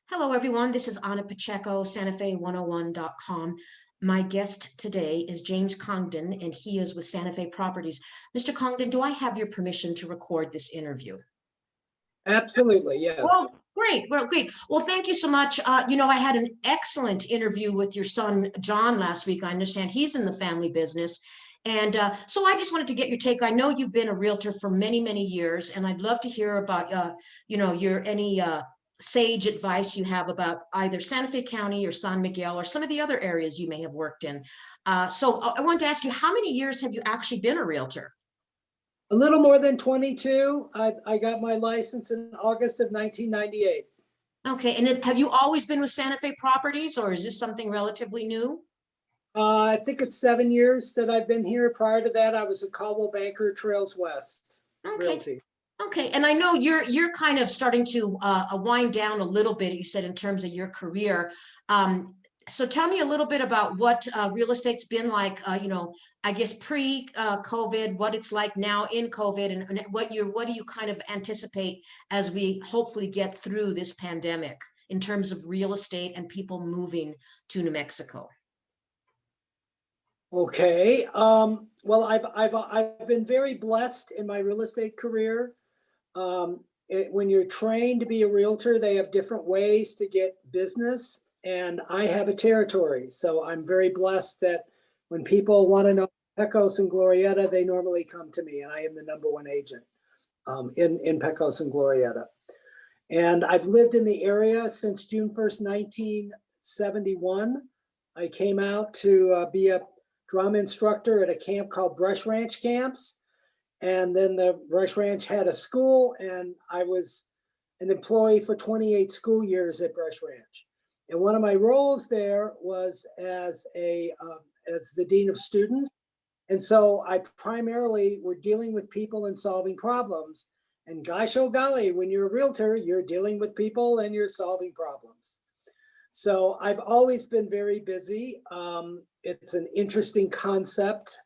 Hello, everyone. This is Anna Pacheco, SantaFe101.com. My guest today is James Congdon, and he is with Santa Fe Properties. Mr. Congdon, do I have your permission to record this interview? Absolutely, yes. Well, great. Well, great. Well, thank you so much. I had an excellent interview with your son, John, last week. I understand he's in the family business. And so I just wanted to get your take. I know you've been a realtor for many, many years, and I'd love to hear about, your any sage advice you have about either Santa Fe County or San Miguel or some of the other areas you may have worked in. So I wanted to ask you, how many years have you actually been a realtor? A little more than 22. I got my license in August of 1998. Okay, and have you always been with Santa Fe Properties, or is this something relatively new? I think it's 7 years that I've been here. Prior to that, I was a Coldwell Banker, Trails West Okay, Realty. okay, and I know you're kind of starting to wind down a little bit, you said, in terms of your career. So tell me a little bit about what real estate's been like, I guess pre-COVID, what it's like now in COVID, and what do you kind of anticipate as we hopefully get through this pandemic in terms of real estate and people moving to New Mexico? Okay. Well, I've been very blessed in my real estate career. When you're trained to be a realtor, they have different ways to get business, and I have a territory. So I'm very blessed that when people want to know Pecos and Glorieta, they normally come to me, and I am the #1 agent in Pecos and Glorieta. And I've lived in the area since June 1st, 1971. I came out to be a drama instructor at a camp called Brush Ranch Camps. And then the Brush Ranch had a school, and I was an employee for 28 school years at Brush Ranch. And one of my roles there was as the dean of students. And so I primarily were dealing with people and solving problems. And gosh, oh golly, when you're a realtor, you're dealing with people and you're solving problems. So I've always been very busy. It's an interesting concept.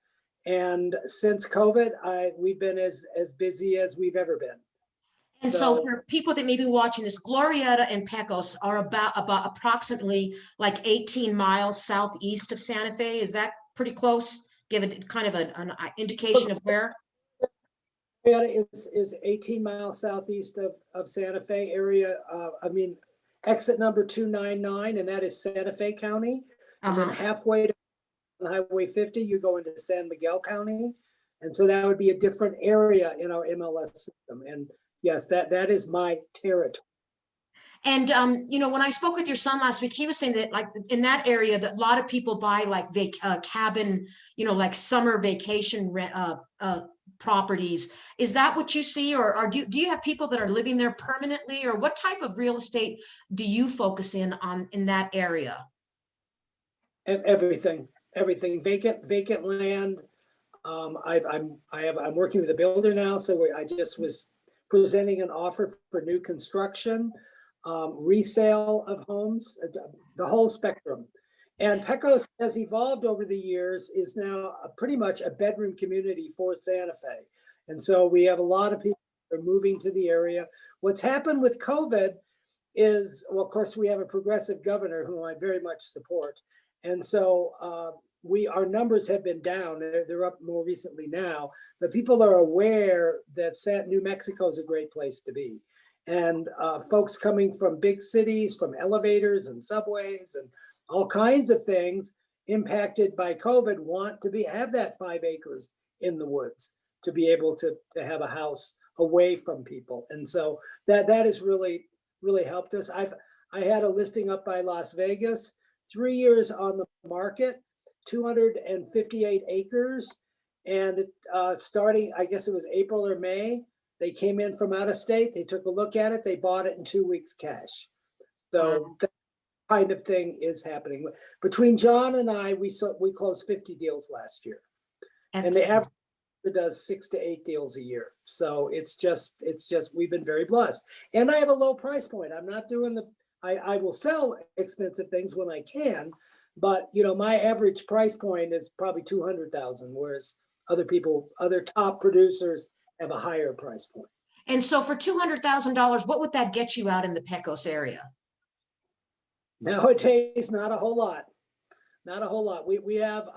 And since COVID, we've been as busy as we've ever been. And so for people that may be watching this, Glorieta and Pecos are about approximately like 18 miles southeast of Santa Fe. Is that pretty close? Give it kind of an indication of where? Glorieta is 18 miles southeast of Santa Fe area. Exit number 299, and that is Santa Fe County. And then halfway to Highway 50, you go into San Miguel County. And so that would be a different area in our MLS system. And yes, that is my territory. And when I spoke with your son last week, he was saying that like in that area that a lot of people buy like cabin, like summer vacation properties. Is that what you see, or do you have people that are living there permanently, or what type of real estate do you focus in on in that area? Everything vacant land. I'm working with a builder now, so I just was presenting an offer for new construction, resale of homes, the whole spectrum. And Pecos has evolved over the years, is now pretty much a bedroom community for Santa Fe. And so we have a lot of people who are moving to the area. What's happened with COVID is, well, of course, we have a progressive governor whom I very much support. And so our numbers have been down. They're up more recently now, but people are aware that New Mexico is a great place to be. And folks coming from big cities, from elevators and subways and all kinds of things impacted by COVID want to have that 5 acres in the woods to be able to have a house away from people. And so that has really, really helped us. I had a listing up by Las Vegas, 3 years on the market, 258 acres. And starting, I guess it was April or May, they came in from out of state. They took a look at it. They bought it in 2 weeks cash. So that kind of thing is happening. Between John and I, we closed 50 deals last year. Excellent. And the average does 6 to 8 deals a year. So it's just we've been very blessed. And I have a low price point. I'm not doing I will sell expensive things when I can, but my average price point is probably 200,000, whereas other top producers have a higher price point. And so for $200,000, what would that get you out in the Pecos area? Nowadays, not a whole lot. Not a whole lot. We have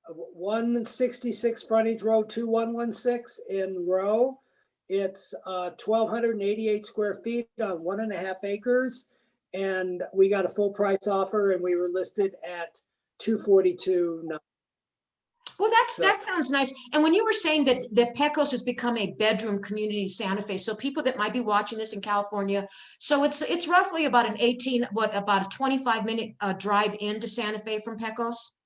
166 frontage road 2116 in Row. It's 1,288 square feet on 1.5 acres. And we got a full price offer and we were listed at 242. Well, that sounds nice. And when you were saying that Pecos has become a bedroom community in Santa Fe, so people that might be watching this in California, so it's roughly about about a 25-minute drive into Santa Fe from Pecos?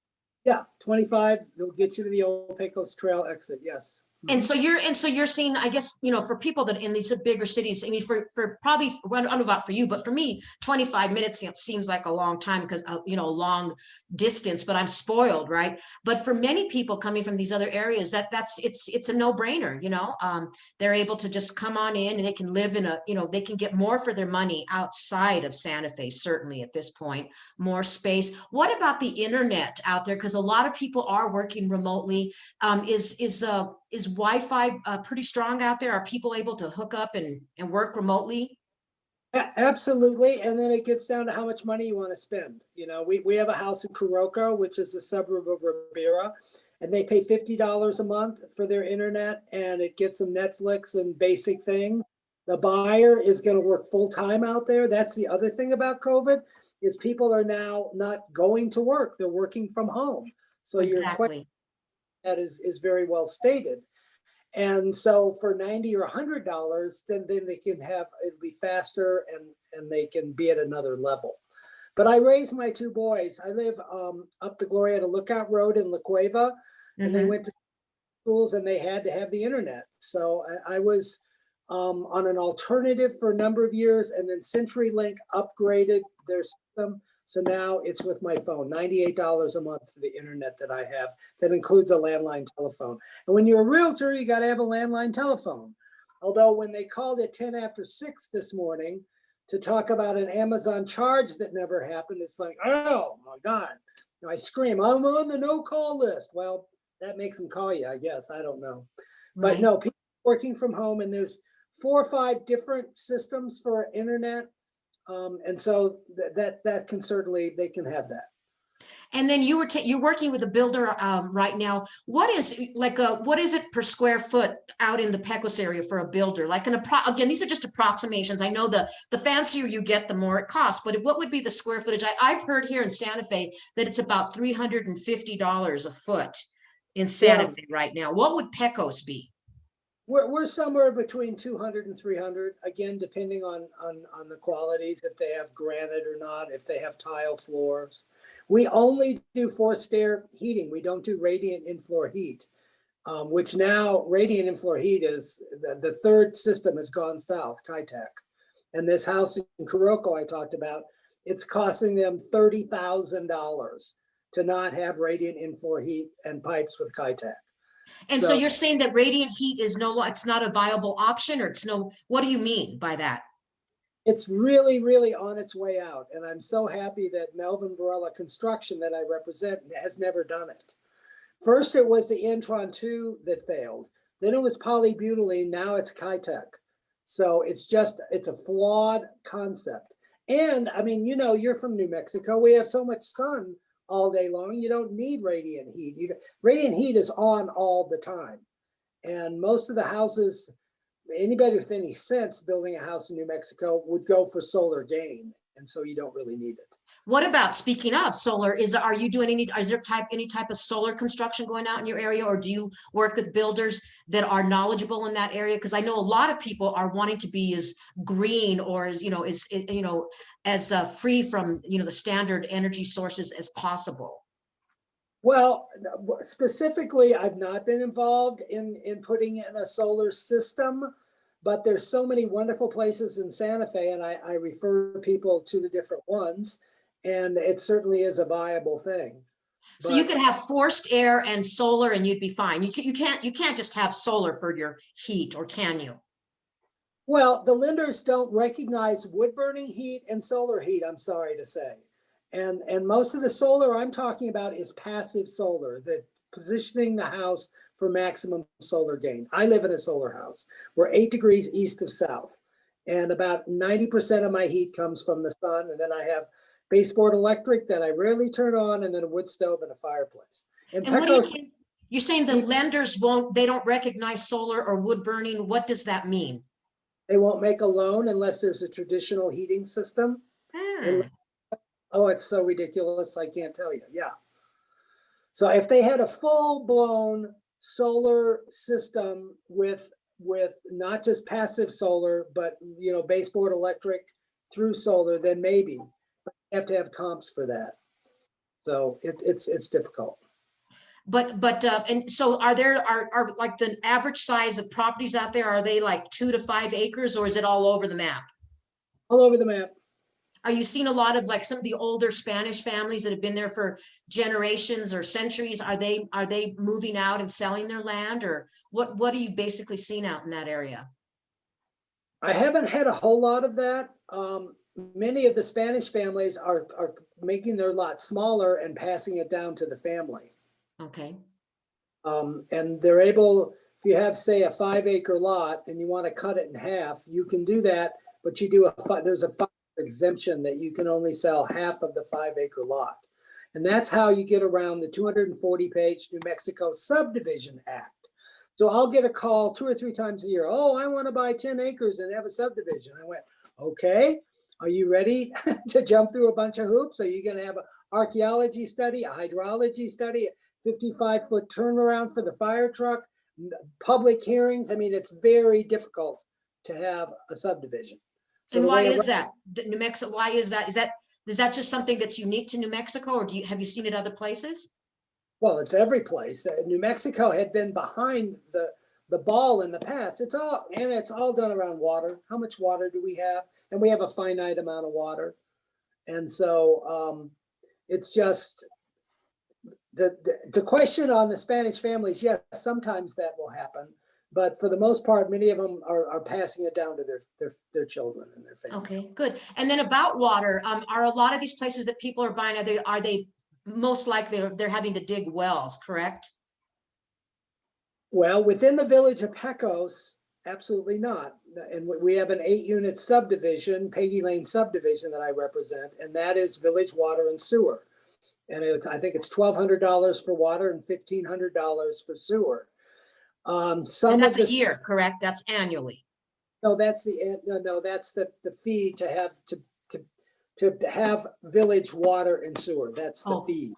Yeah, 25, they'll get you to the old Pecos Trail exit, yes. And so you're seeing, I guess, for people that in these bigger cities, I mean, for probably, well, I don't know about for you, but for me, 25 minutes seems like a long time because, a long distance, but I'm spoiled, right? But for many people coming from these other areas, it's a no brainer, they're able to just come on in and they can live in they can get more for their money outside of Santa Fe, certainly at this point, more space. What about the internet out there? Because a lot of people are working remotely. Is Wi-Fi pretty strong out there? Are people able to hook up and work remotely? Absolutely. And then it gets down to how much money you want to spend. We have a house in Kuroko, which is a suburb of Rivera, and they pay $50 a month for their internet and it gets them Netflix and basic things. The buyer is going to work full time out there. That's the other thing about COVID is people are now not going to work. They're working from home. So Exactly. that is very well stated. And so for $90 or $100, then they can have, it'll be faster and they can be at another level. But I raised my two boys. I live up the Glorieta Lookout Road in La Cueva, and they went to schools and they had to have the internet. So I was on an alternative for a number of years, and then CenturyLink upgraded their system. So now it's with my phone, $98 a month for the internet that I have. That includes a landline telephone. And when you're a realtor, you got to have a landline telephone. Although when they called at 10 after 6 this morning to talk about an Amazon charge that never happened, it's like, oh my God. I scream, I'm on the no-call list. Well, that makes them call you, I guess. I don't know. Right. But no, people working from home, and there's 4 or 5 different systems for internet. And so that can certainly, they can have that. And then you're working with a builder right now. What is it per square foot out in the Pecos area for a builder? Like again, these are just approximations. I know the fancier you get, the more it costs. But what would be the square footage? I've heard here in Santa Fe that it's about $350 a foot in Santa Fe right now. What would Pecos be? We're somewhere between 200 and 300, again, depending on the qualities, if they have granite or not, if they have tile floors. We only do forced air heating. We don't do radiant in-floor heat, which now radiant in-floor heat is the third system has gone south, Kitec. And this house in Kuroko I talked about, it's costing them $30,000 to not have radiant in-floor heat and pipes with Kitec. And so you're saying that radiant heat is it's not a viable option, or what do you mean by that? It's really, really on its way out. And I'm so happy that Melvin Varela Construction that I represent has never done it. First, it was the Intron 2 that failed. Then it was polybutylene. Now it's Kitec. So it's a flawed concept. And I mean, you're from New Mexico. We have so much sun all day long. You don't need radiant heat. Radiant heat is on all the time. And most of the houses, anybody with any sense building a house in New Mexico would go for solar gain. And so you don't really need it. What about, speaking of solar, is there any type of solar construction going out in your area, or do you work with builders that are knowledgeable in that area? Because I know a lot of people are wanting to be as green or as free from the standard energy sources as possible. Well, specifically, I've not been involved in putting in a solar system, but there's so many wonderful places in Santa Fe, and I refer people to the different ones, and it certainly is a viable thing. So you could have forced air and solar, and you'd be fine. You can't just have solar for your heat, or can you? Well, the lenders don't recognize wood burning heat and solar heat, I'm sorry to say. And most of the solar I'm talking about is passive solar, that positioning the house for maximum solar gain. I live in a solar house. We're 8 degrees east of south. And about 90% of my heat comes from the sun. And then I have baseboard electric that I rarely turn on, and then a wood stove and a fireplace. And what do you Pecos, mean? You're saying the lenders they don't recognize solar or wood burning. What does that mean? they won't make a loan unless there's a traditional heating system. Hmm. Oh, it's so ridiculous. I can't tell you. Yeah. So if they had a full blown solar system with not just passive solar, but baseboard electric through solar, then maybe. But you have to have comps for that. So it's difficult. But and so are like the average size of properties out there, are they like 2 to 5 acres, or is it all over the map? All over the map. Are you seeing a lot of like some of the older Spanish families that have been there for generations or centuries? Are they moving out and selling their land, or what are you basically seeing out in that area? I haven't had a whole lot of that. Many of the Spanish families are making their lot smaller and passing it down to the family. Okay. And they're able, if you have, say, a 5-acre lot and you want to cut it in half, you can do that, but there's a exemption that you can only sell half of the 5-acre lot. And that's how you get around the 240-page New Mexico Subdivision Act. So I'll get a call 2 or 3 times a year. Oh, I want to buy 10 acres and have a subdivision. I went, okay, are you ready to jump through a bunch of hoops? Are you going to have an archaeology study, a hydrology study, a 55-foot turnaround for the fire truck, public hearings? I mean, it's very difficult to have a subdivision. So and why is that? New Mexico, why is that? Is that just something that's unique to New Mexico, or have you seen it other places? Well, it's every place. New Mexico had been behind the ball in the past. It's all done around water. How much water do we have? And we have a finite amount of water. And so it's just the question on the Spanish families. Yes, sometimes that will happen. But for the most part, many of them are passing it down to their children and their family. Okay, good. And then about water, are a lot of these places that people are buying, are they most likely they're having to dig wells, correct? Well, within the village of Pecos, absolutely not. And we have an 8-unit subdivision, Peggy Lane subdivision that I represent, and that is village water and sewer. And I think it's $1,200 for water and $1,500 for sewer. And that's a year, correct? That's annually. No, that's the fee to have village water and sewer. That's the fee.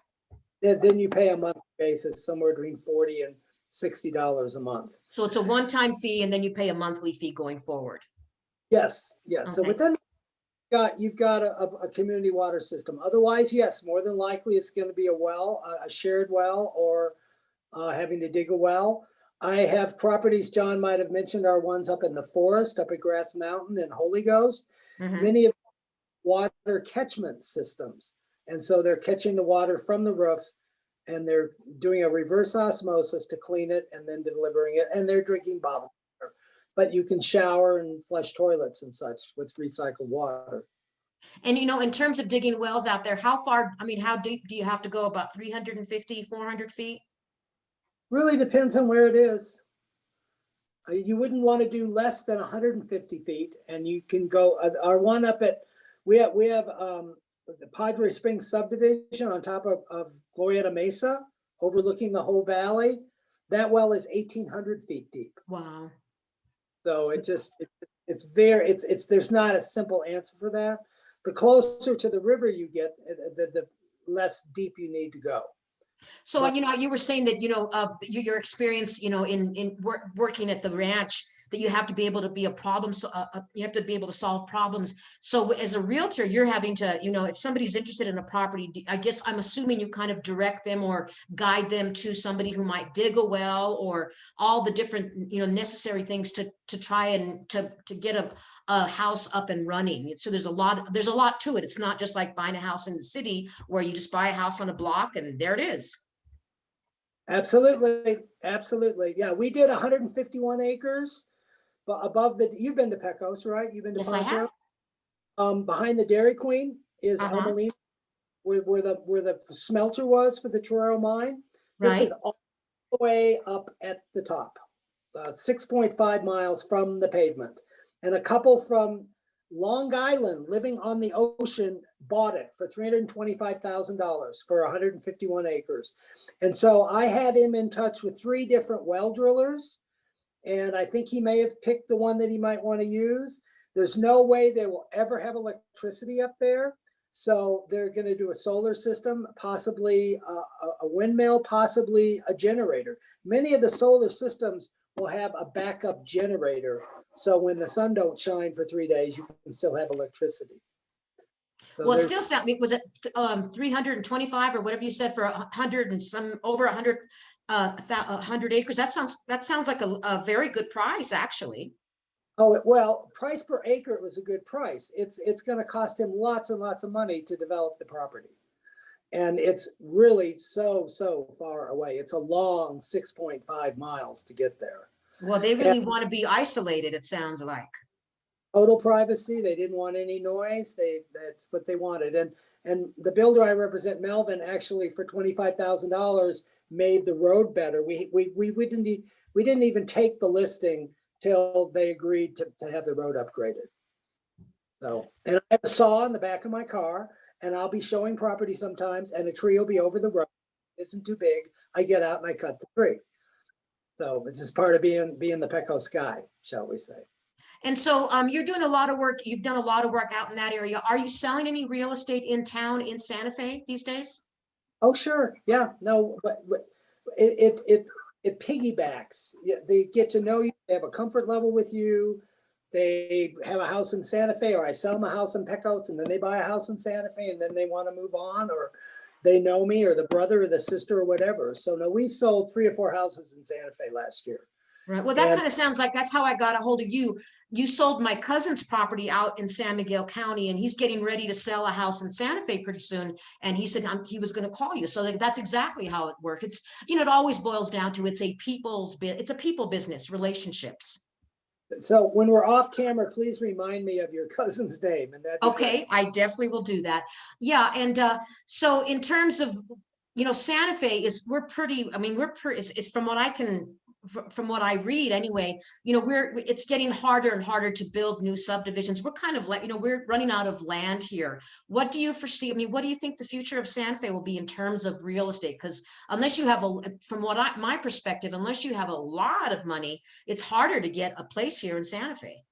Then you pay a monthly basis, somewhere between $40 and $60 a month. So it's a one-time fee, and then you pay a monthly fee going forward. Yes. Okay. So within you've got a community water system. Otherwise, yes, more than likely it's going to be a well, a shared well, or having to dig a well. I have properties John might have mentioned are ones up in the forest, up at Grass Mountain and Holy Ghost. Mhm. Many of water catchment systems. And so they're catching the water from the roof and they're doing a reverse osmosis to clean it and then delivering it. And they're drinking bottled water. But you can shower and flush toilets and such with recycled water. And in terms of digging wells out there, how deep do you have to go? About 350, 400 feet? Really depends on where it is. You wouldn't want to do less than 150 feet, and you can go. Our one up at we have the Padre Springs subdivision on top of Glorieta Mesa, overlooking the whole valley. That well is 1,800 feet deep. Wow. So there's not a simple answer for that. The closer to the river you get, the less deep you need to go. So, you were saying that, your experience, in working at the ranch, that you have to be able to be you have to be able to solve problems. So as a realtor, you're having to, if somebody's interested in a property, I guess I'm assuming you kind of direct them or guide them to somebody who might dig a well, or all the different, necessary things to try and to get a house up and running. So there's a lot to it. It's not just like buying a house in the city where you just buy a house on a block and there it is. Absolutely. Yeah, we did 151 acres, but above you've been to Pecos, right? You've been to Yes, I have. Behind the Dairy Queen is El Molino, where the smelter was for the Torero mine. This is all the way up at the top, 6.5 miles from the pavement. And a couple from Long Island living on the ocean bought it for $325,000 for 151 acres. And so I had him in touch with 3 different well drillers, and I think he may have picked the one that he might want to use. There's no way they will ever have electricity up there. So they're going to do a solar system, possibly a windmill, possibly a generator. Many of the solar systems will have a backup generator. So when the sun don't shine for 3 days, you can still have electricity. So Well, it still sound, was it 325 or whatever you said for 100 and some over 100, 100 acres? That sounds like a very good price, actually. Oh, well, price per acre, it was a good price. It's going to cost him lots and lots of money to develop the property. And it's really so far away. It's a long 6.5 miles to get there. Well, they really want to be isolated, it sounds like. Total privacy. They didn't want any noise. That's what they wanted. And the builder I represent, Melvin, actually for $25,000 made the road better. We didn't even take the listing till they agreed to have the road upgraded. So, and I have a saw in the back of my car, and I'll be showing property sometimes, and a tree will be over the road. It isn't too big. I get out and I cut the tree. So it's just part of being the Pecos guy, shall we say. And so you're doing a lot of work. You've done a lot of work out in that area. Are you selling any real estate in town in Santa Fe these days? Oh, sure. Yeah. No, but it piggybacks. They get to know you. They have a comfort level with you. They have a house in Santa Fe, or I sell them a house in Pecos, and then they buy a house in Santa Fe, and then they want to move on, or they know me, or the brother or the sister or whatever. So no, we sold 3 or 4 houses in Santa Fe last year. Right. Well, that kind of sounds like that's how I got a hold of you. You sold my cousin's property out in San Miguel County, and he's getting ready to sell a house in Santa Fe pretty soon. And he said he was going to call you. So that's exactly how it works. It's, it always boils down to it's a people business, relationships. So when we're off camera, please remind me of your cousin's name. And that. Okay, I definitely will do that. Yeah, and so in terms of, Santa Fe is it's from what I can. From what I read anyway, it's getting harder and harder to build new subdivisions. We're kind of like, we're running out of land here. What do you foresee? I mean, what do you think the future of Santa Fe will be in terms of real estate? Because unless you have my perspective, unless you have a lot of money, it's harder to get a place here in Santa Fe.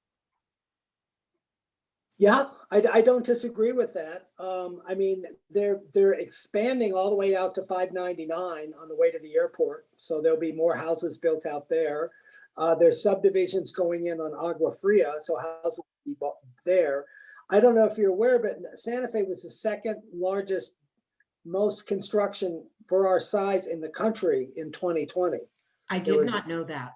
Yeah, I don't disagree with that. I mean, they're expanding all the way out to 599 on the way to the airport. So there'll be more houses built out there. There's subdivisions going in on Agua Fria, so houses will be bought there. I don't know if you're aware, but Santa Fe was the second largest, most construction for our size in the country in 2020. I did not know that.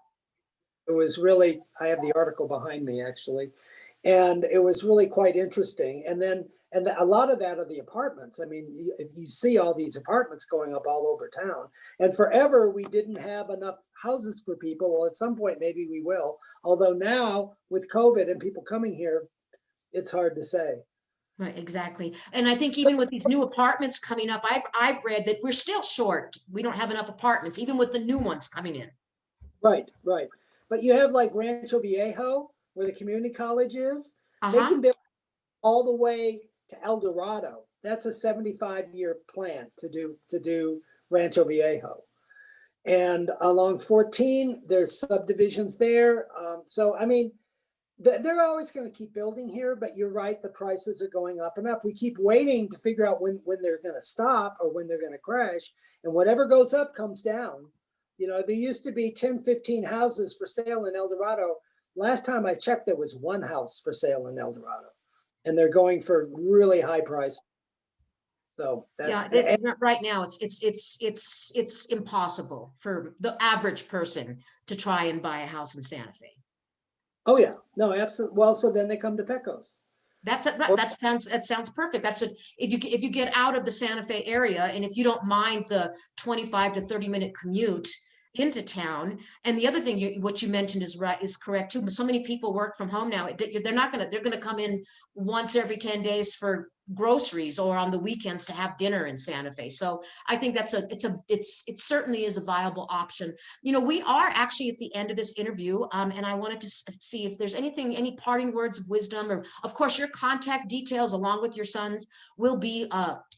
It was really, I have the article behind me actually. And it was really quite interesting. And a lot of that are the apartments. I mean, you see all these apartments going up all over town. And forever, we didn't have enough houses for people. Well, at some point, maybe we will. Although now, with COVID and people coming here, it's hard to say. Right, exactly. And I think even with these new apartments coming up, I've read that we're still short. We don't have enough apartments, even with the new ones coming in. Right. But you have like Rancho Viejo, where the community college is. They can build all the way to El Dorado. That's a 75-year plan to do Rancho Viejo. And along 14, there's subdivisions there. So, I mean, they're always going to keep building here, but you're right, the prices are going up and up. We keep waiting to figure out when they're going to stop or when they're going to crash. And whatever goes up comes down. There used to be 10, 15 houses for sale in El Dorado. Last time I checked, there was 1 house for sale in El Dorado, and they're going for really high prices. So right now it's impossible for the average person to try and buy a house in Santa Fe. Oh yeah, no, absolutely. Well, so then they come to Pecos. That sounds perfect. If you get out of the Santa Fe area, and if you don't mind the 25 to 30-minute commute into town. And the other thing what you mentioned is correct too. So many people work from home now. They're going to come in once every 10 days for groceries or on the weekends to have dinner in Santa Fe. So I think it certainly is a viable option. You know, we are actually at the end of this interview, and I wanted to see if there's any parting words of wisdom, or of course your contact details along with your sons will be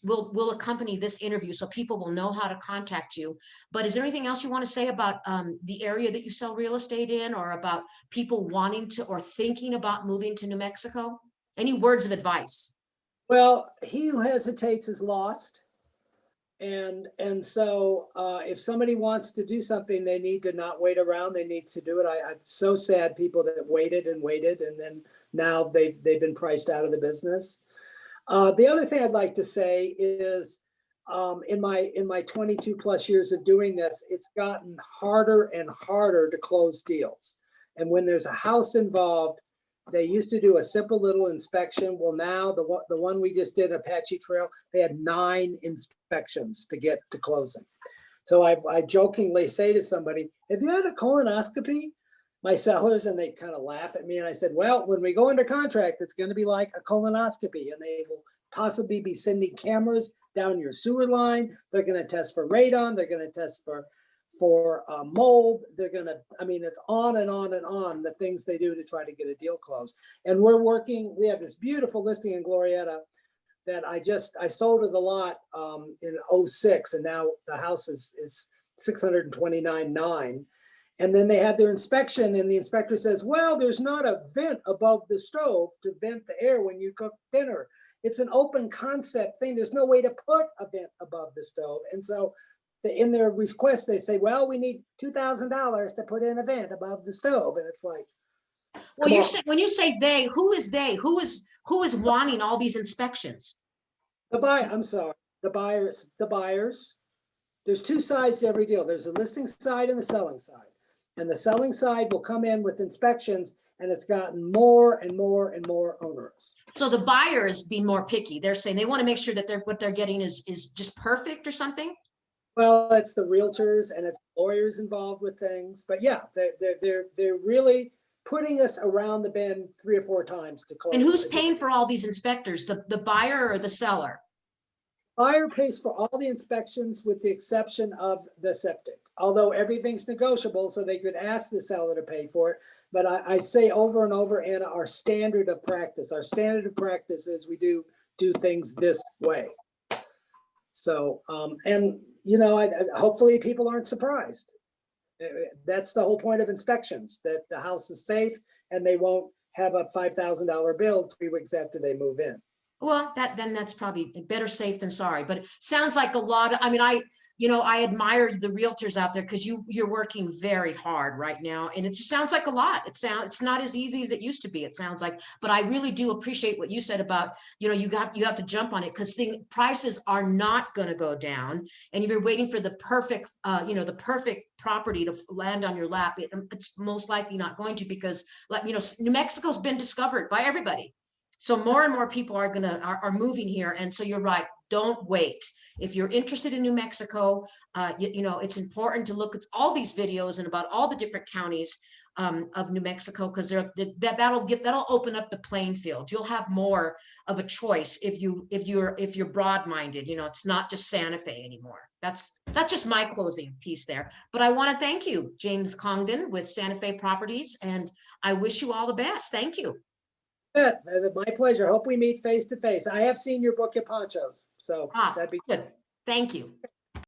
will accompany this interview, so people will know how to contact you. But is there anything else you want to say about the area that you sell real estate in, or about people wanting to or thinking about moving to New Mexico? Any words of advice? Well, he who hesitates is lost. And so if somebody wants to do something, they need to not wait around. They need to do it. I'm so sad people that waited and waited, and then now they've been priced out of the business. The other thing I'd like to say is in my 22 plus years of doing this, it's gotten harder and harder to close deals. And when there's a house involved, they used to do a simple little inspection. Well, now the one we just did, Apache Trail, they had 9 inspections to get to closing. So I jokingly say to somebody, "Have you had a colonoscopy?" My sellers, and they kind of laugh at me. And I said, "Well, when we go into contract, it's going to be like a colonoscopy, and they will possibly be sending cameras down your sewer line. They're going to test for radon. They're going to test for mold. They're going to, I mean, it's on and on and on, the things they do to try to get a deal closed." And we have this beautiful listing in Glorieta that I sold her the lot in 06, and now the house is 629.9. And then they have their inspection, and the inspector says, "Well, there's not a vent above the stove to vent the air when you cook dinner. It's an open concept thing. There's no way to put a vent above the stove." And so in their request, they say, "Well, we need $2,000 to put in a vent above the stove." And it's like, well, when you say they, who is they? Who is wanting all these inspections? I'm sorry, the buyers. There's 2 sides to every deal. There's the listing side and the selling side. And the selling side will come in with inspections, and it's gotten more and more and more onerous. So the buyer is being more picky. They're saying they want to make sure that what they're getting is just perfect or something. Well, it's the realtors and it's lawyers involved with things, but yeah, they're really putting us around the bend 3 or 4 times to close. And who's paying for all these inspectors? The buyer or the seller? Buyer pays for all the inspections with the exception of the septic, although everything's negotiable, so they could ask the seller to pay for it. But I say over and over, Anna, our standard of practice is we do things this way. So, and you know, hopefully people aren't surprised. That's the whole point of inspections, that the house is safe and they won't have a $5,000 bill 3 weeks after they move in. Well, then that's probably better safe than sorry. But it sounds like a lot of, I mean, I admire the realtors out there, because you're working very hard right now, and it just sounds like a lot. It's not as easy as it used to be, it sounds like. But I really do appreciate what you said about, you know, you have to jump on it, because prices are not going to go down. And if you're waiting for the perfect the perfect property to land on your lap, it's most likely not going to, because, like, you know, New Mexico's been discovered by everybody. So more and more people are moving here. And so you're right, don't wait. If you're interested in New Mexico, you know, it's important to look at all these videos and about all the different counties of New Mexico, because that'll open up the playing field. You'll have more of a choice if you're broad-minded. You know, it's not just Santa Fe anymore. That's just my closing piece there. But I want to thank you, James Congdon with Santa Fe Properties, and I wish you all the best. Thank you. My pleasure. Hope we meet face to face. I have seen your book at Poncho's, so that'd be good. Thank you.